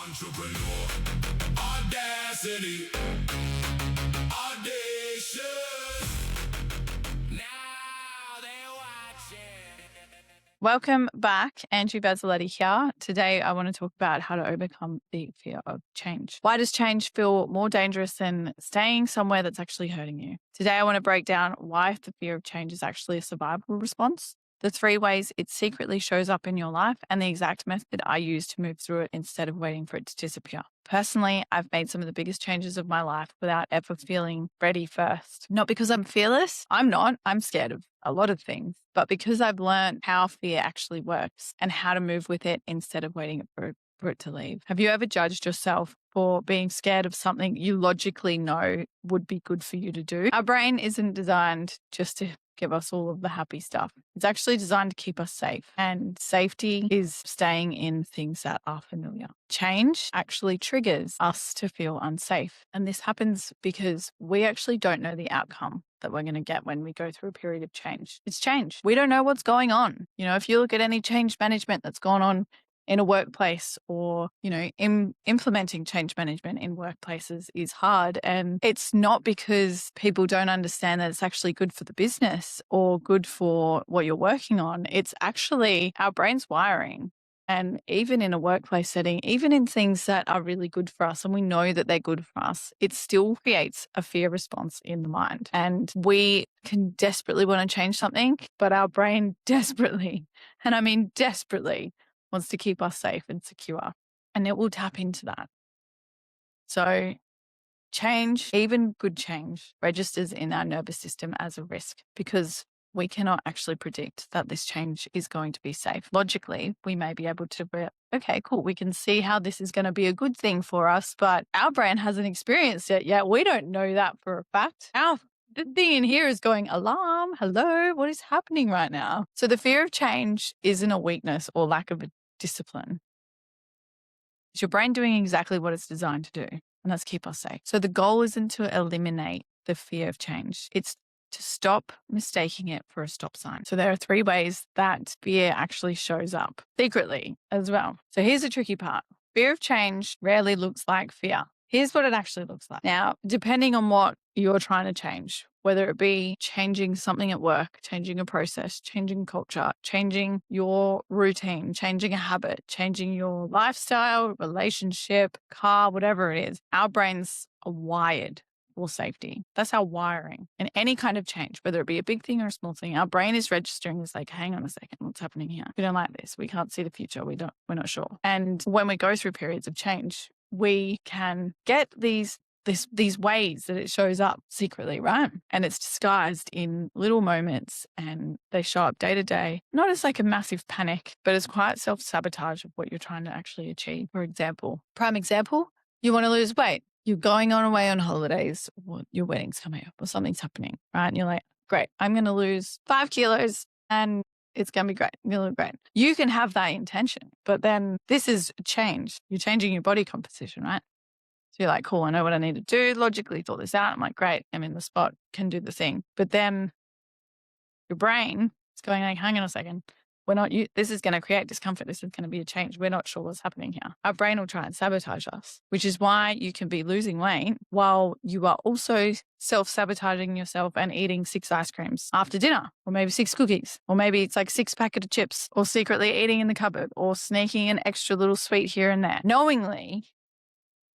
entrepreneur. Audacity. Audacious. Now they're watching. Welcome back. Angie Verzeletti here. Today, I want to talk about how to overcome the fear of change. Why does change feel more dangerous than staying somewhere that's actually hurting you? Today, I want to break down why the fear of change is actually a survival response, the 3 ways it secretly shows up in your life, and the exact method I use to move through it instead of waiting for it to disappear. Personally, I've made some of the biggest changes of my life without ever feeling ready first. Not because I'm fearless. I'm not. I'm scared of a lot of things, but because I've learned how fear actually works and how to move with it instead of waiting for it to leave. Have you ever judged yourself for being scared of something you logically know would be good for you to do? Our brain isn't designed just to give us all of the happy stuff. It's actually designed to keep us safe. And safety is staying in things that are familiar. Change actually triggers us to feel unsafe. And this happens because we actually don't know the outcome that we're going to get when we go through a period of change. It's change. We don't know what's going on. You know, if you look at any change management that's gone on in a workplace or, implementing change management in workplaces is hard. And it's not because people don't understand that it's actually good for the business or good for what you're working on. It's actually our brain's wiring. And even in a workplace setting, even in things that are really good for us and we know that they're good for us, it still creates a fear response in the mind. And we can desperately want to change something, but our brain desperately, and I mean desperately, wants to keep us safe and secure, and it will tap into that. So change, even good change, registers in our nervous system as a risk because we cannot actually predict that this change is going to be safe. Logically, we may be able to okay, cool. We can see how this is going to be a good thing for us, but our brain hasn't experienced it yet. We don't know that for a fact. The thing in here is going, alarm, hello, what is happening right now? So the fear of change isn't a weakness or lack of a discipline. It's your brain doing exactly what it's designed to do, and that's keep us safe. So the goal isn't to eliminate the fear of change. It's to stop mistaking it for a stop sign. So there are 3 ways that fear actually shows up secretly as well. So here's the tricky part. Fear of change rarely looks like fear. Here's what it actually looks like. Now, depending on what you're trying to change, whether it be changing something at work, changing a process, changing culture, changing your routine, changing a habit, changing your lifestyle, relationship, car, whatever it is, our brains are wired for safety. That's our wiring. And any kind of change, whether it be a big thing or a small thing, our brain is registering. It's like, hang on a second, what's happening here? We don't like this. We can't see the future. We're not sure. And when we go through periods of change, we can get these ways that it shows up secretly, right? And it's disguised in little moments and they show up day to day, not as like a massive panic, but as quite self-sabotage of what you're trying to actually achieve. For example, prime example, you want to lose weight. You're going away on holidays, or your wedding's coming up or something's happening, right? And you're like, great, I'm going to lose 5 kilos and it's going to be great. You'll look great. You can have that intention, but then this is change. You're changing your body composition, right? So you're like, cool, I know what I need to do. Logically thought this out. I'm like, great, I'm in the spot, can do the thing. But then your brain is going like, hang on a second. This is going to create discomfort. This is going to be a change. We're not sure what's happening here. Our brain will try and sabotage us, which is why you can be losing weight while you are also self-sabotaging yourself and eating 6 ice creams after dinner, or maybe 6 cookies, or maybe it's like 6 packet of chips, or secretly eating in the cupboard, or sneaking an extra little sweet here and there. Knowingly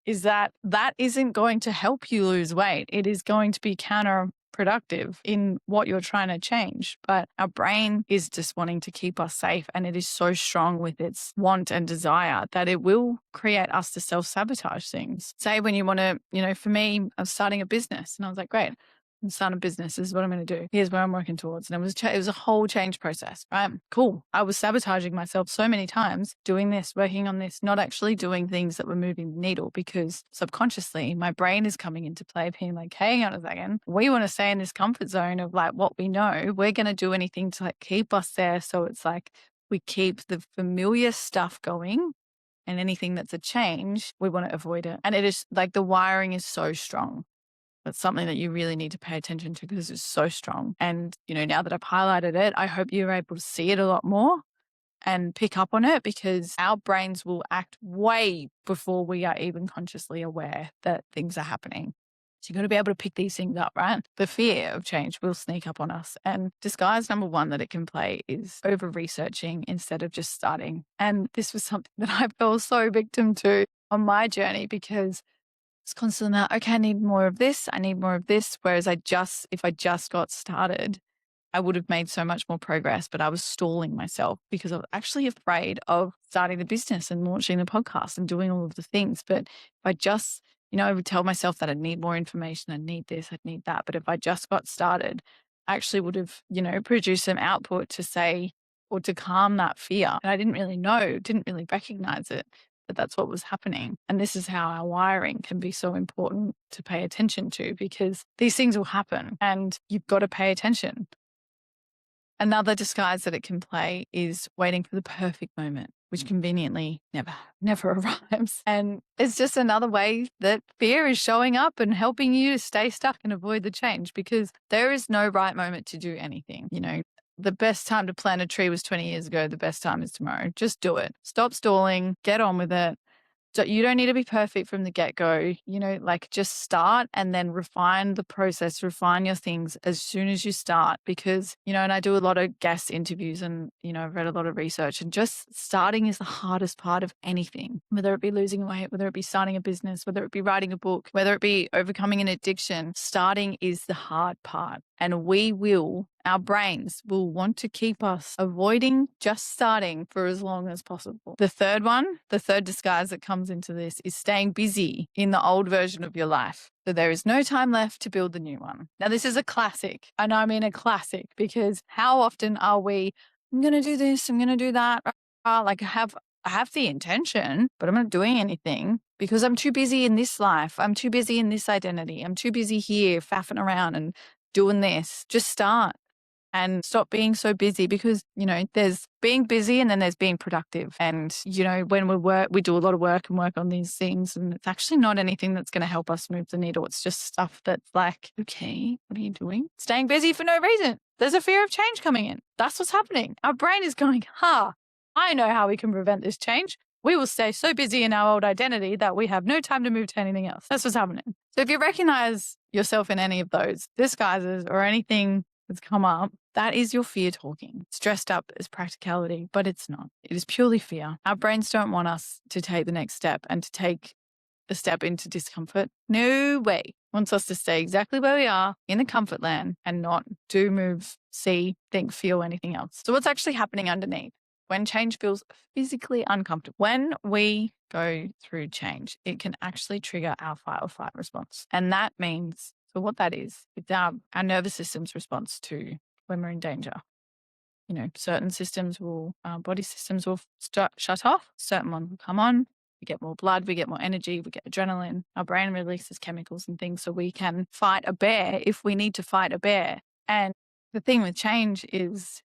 is that isn't going to help you lose weight. It is going to be counterproductive in what you're trying to change. But our brain is just wanting to keep us safe. And it is so strong with its want and desire that it will create us to self-sabotage things. Say when you want to, for me, I was starting a business and I was like, great, I'm starting a business. This is what I'm going to do. Here's where I'm working towards. And it was a whole change process, right? Cool. I was sabotaging myself so many times, doing this, working on this, not actually doing things that were moving the needle because subconsciously my brain is coming into play, being like, hey, hang on a second. We want to stay in this comfort zone of like what we know. We're going to do anything to like keep us there. So it's like we keep the familiar stuff going. And anything that's a change, we want to avoid it. And it is like the wiring is so strong. That's something that you really need to pay attention to because it's so strong. And, now that I've highlighted it, I hope you're able to see it a lot more and pick up on it, because our brains will act way before we are even consciously aware that things are happening. So you've got to be able to pick these things up, right? The fear of change will sneak up on us. And disguise number one that it can play is over researching instead of just starting. And this was something that I fell so victim to on my journey, because it's constantly that, okay, I need more of this. I need more of this. Whereas if I just got started, I would have made so much more progress, but I was stalling myself because I was actually afraid of starting the business and launching the podcast and doing all of the things. But if I just, I would tell myself that I'd need more information, I'd need this, I'd need that. But if I just got started, I actually would have, produced some output to say, or to calm that fear. And I didn't really know, didn't really recognize it, but that's what was happening. And this is how our wiring can be so important to pay attention to, because these things will happen and you've got to pay attention. Another disguise that it can play is waiting for the perfect moment, which conveniently never arrives. And it's just another way that fear is showing up and helping you to stay stuck and avoid the change, because there is no right moment to do anything. The best time to plant a tree was 20 years ago. The best time is tomorrow. Just do it. Stop stalling. Get on with it. You don't need to be perfect from the get-go, just start and then refine the process, refine your things as soon as you start, because, and I do a lot of guest interviews and, I've read a lot of research, and just starting is the hardest part of anything, whether it be losing weight, whether it be starting a business, whether it be writing a book, whether it be overcoming an addiction. Starting is the hard part. And our brains will want to keep us avoiding just starting for as long as possible. The third disguise that comes into this is staying busy in the old version of your life. So there is no time left to build the new one. Now, this is a classic, and I mean a classic, because how often are we, I'm going to do this, I'm going to do that. Like I have the intention, but I'm not doing anything because I'm too busy in this life. I'm too busy in this identity. I'm too busy here faffing around and doing this. Just start and stop being so busy, because, there's being busy and then there's being productive. And, when we do a lot of work and work on these things, and it's actually not anything that's going to help us move the needle. It's just stuff that's like, okay, what are you doing? Staying busy for no reason. There's a fear of change coming in. That's what's happening. Our brain is going, I know how we can prevent this change. We will stay so busy in our old identity that we have no time to move to anything else. That's what's happening. So if you recognize yourself in any of those disguises or anything that's come up, that is your fear talking. It's dressed up as practicality, but it's not. It is purely fear. Our brains don't want us to take the next step and to take a step into discomfort. No way. It wants us to stay exactly where we are in the comfort land and not do, move, see, think, feel anything else. So what's actually happening underneath? When change feels physically uncomfortable, when we go through change, it can actually trigger our fight or flight response. And that means, so what that is, it's our nervous system's response to when we're in danger. Certain body systems will shut off, certain ones will come on. We get more blood, we get more energy, we get adrenaline. Our brain releases chemicals and things so we can fight a bear if we need to fight a bear. And the thing with change is,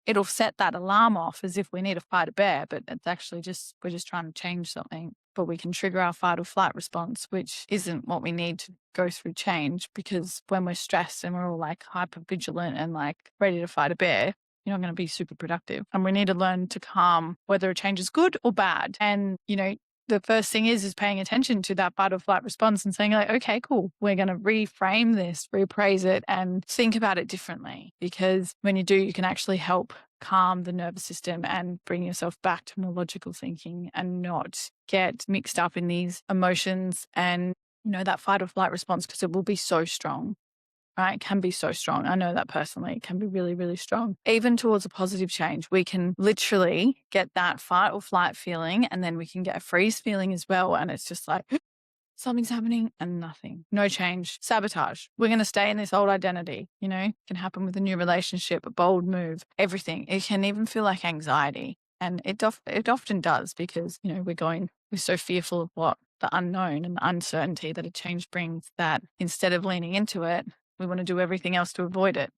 it'll set that alarm off as if we need to fight a bear, but it's actually we're just trying to change something. But we can trigger our fight or flight response, which isn't what we need to go through change, because when we're stressed and we're all like hyper vigilant and like ready to fight a bear, you're not going to be super productive. And we need to learn to calm whether a change is good or bad. And, the first thing is paying attention to that fight or flight response and saying like, okay, cool. We're going to reframe this, reappraise it, and think about it differently. Because when you do, you can actually help calm the nervous system and bring yourself back to more logical thinking and not get mixed up in these emotions and, that fight or flight response, because it will be so strong. Right? It can be so strong. I know that personally. It can be really, really strong. Even towards a positive change, we can literally get that fight or flight feeling, and then we can get a freeze feeling as well. And it's just like, something's happening and nothing. No change. Sabotage. We're going to stay in this old identity. It can happen with a new relationship, a bold move, everything. It can even feel like anxiety. And it often does, because, we're so fearful of what the unknown and the uncertainty that a change brings, that instead of leaning into it, we want to do everything else to avoid it.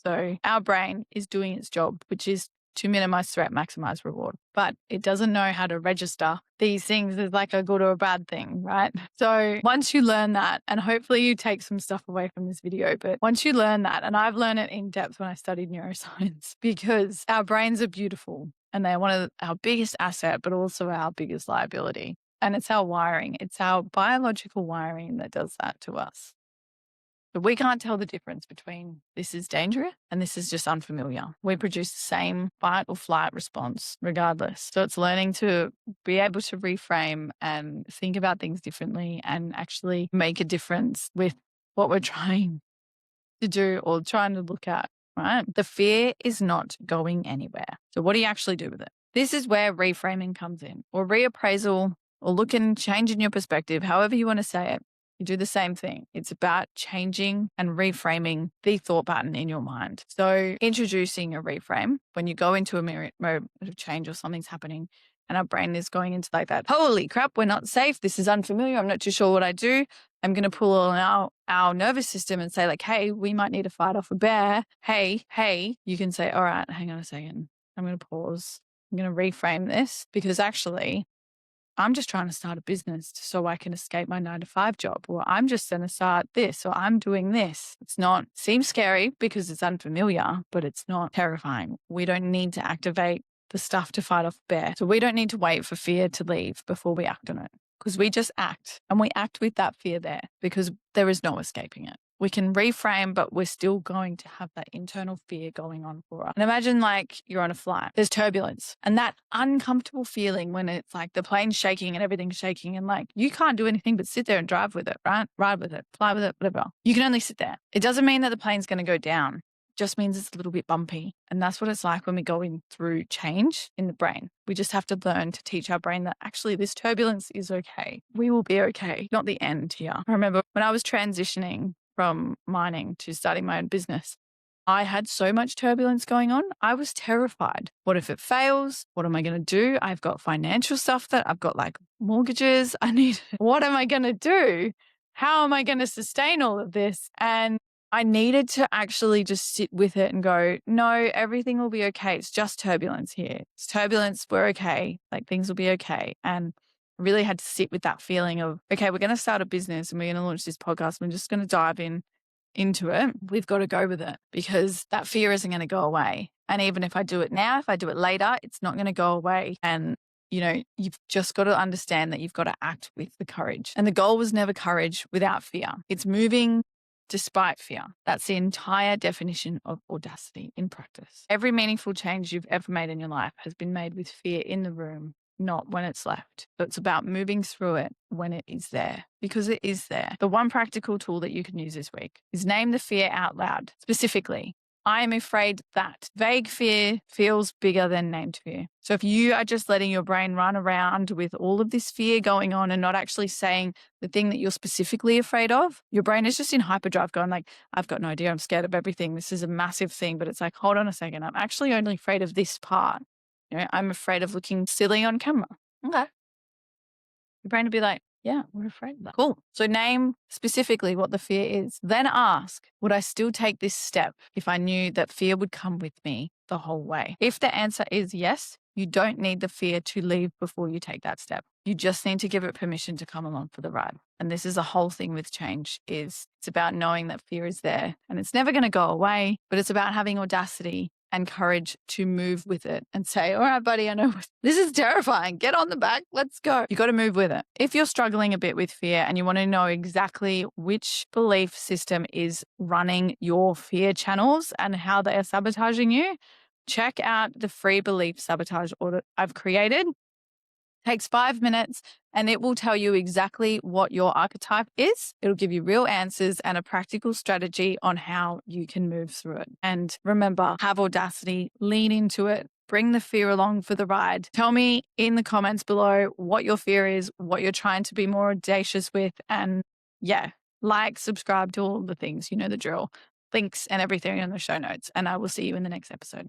So our brain is doing its job, which is to minimize threat, maximize reward. But it doesn't know how to register these things as like a good or a bad thing, right? So once you learn that, and hopefully you take some stuff away from this video, but once you learn that, and I've learned it in depth when I studied neuroscience, because our brains are beautiful. And they're one of our biggest asset, but also our biggest liability. And it's our wiring. It's our biological wiring that does that to us. But we can't tell the difference between this is dangerous and this is just unfamiliar. We produce the same fight or flight response regardless. So it's learning to be able to reframe and think about things differently and actually make a difference with what we're trying to do or trying to look at, right? The fear is not going anywhere. So what do you actually do with it? This is where reframing comes in, or reappraisal, or looking, changing your perspective, however you want to say it. You do the same thing. It's about changing and reframing the thought pattern in your mind. So introducing a reframe when you go into a mode of change or something's happening and our brain is going into like that, holy crap, we're not safe. This is unfamiliar. I'm not too sure what I do. I'm going to pull on our nervous system and say like, hey, we might need to fight off a bear. Hey, you can say, all right, hang on a second. I'm going to pause. I'm going to reframe this because actually I'm just trying to start a business so I can escape my 9-to-5 job, or I'm just going to start this, or I'm doing this. Seems scary because it's unfamiliar, but it's not terrifying. We don't need to activate the stuff to fight off bear. So we don't need to wait for fear to leave before we act on it, because we just act, and we act with that fear there because there is no escaping it. We can reframe, but we're still going to have that internal fear going on for us. And imagine like you're on a flight, there's turbulence, and that uncomfortable feeling when it's like the plane's shaking and everything's shaking, and like you can't do anything but sit there and drive with it, right? Ride with it, fly with it, whatever. You can only sit there. It doesn't mean that the plane's going to go down. It just means it's a little bit bumpy. And that's what it's like when we're going through change in the brain. We just have to learn to teach our brain that actually this turbulence is okay. We will be okay, not the end here. I remember when I was transitioning from mining to starting my own business, I had so much turbulence going on. I was terrified. What if it fails? What am I going to do? I've got financial stuff that I've got like mortgages. What am I going to do? How am I going to sustain all of this? And I needed to actually just sit with it and go, no, everything will be okay. It's just turbulence here. It's turbulence. We're okay. Like things will be okay. And really had to sit with that feeling of, okay, we're going to start a business and we're going to launch this podcast. We're just going to dive into it. We've got to go with it because that fear isn't going to go away. And even if I do it now, if I do it later, it's not going to go away. And, you've just got to understand that you've got to act with the courage. And the goal was never courage without fear. It's moving despite fear. That's the entire definition of audacity in practice. Every meaningful change you've ever made in your life has been made with fear in the room, not when it's left. So it's about moving through it when it is there, because it is there. The one practical tool that you can use this week is name the fear out loud. Specifically, I am afraid that. Vague fear feels bigger than named fear. So if you are just letting your brain run around with all of this fear going on and not actually saying the thing that you're specifically afraid of, your brain is just in hyperdrive going like, I've got no idea. I'm scared of everything. This is a massive thing. But it's like, hold on a second. I'm actually only afraid of this part. I'm afraid of looking silly on camera. Okay. Your brain would be like, yeah, we're afraid of that. Cool. So name specifically what the fear is. Then ask, would I still take this step if I knew that fear would come with me the whole way? If the answer is yes, you don't need the fear to leave before you take that step. You just need to give it permission to come along for the ride. And this is the whole thing with change it's about knowing that fear is there and it's never going to go away, but it's about having audacity and courage to move with it and say, all right, buddy, I know this is terrifying. Get on the back. Let's go. You got to move with it. If you're struggling a bit with fear and you want to know exactly which belief system is running your fear channels and how they are sabotaging you, check out the free belief sabotage audit I've created. Takes 5 minutes and it will tell you exactly what your archetype is. It'll give you real answers and a practical strategy on how you can move through it. And remember, have audacity, lean into it, bring the fear along for the ride. Tell me in the comments below what your fear is, what you're trying to be more audacious with. And like, subscribe to all the things, you know the drill. Links and everything in the show notes. And I will see you in the next episode.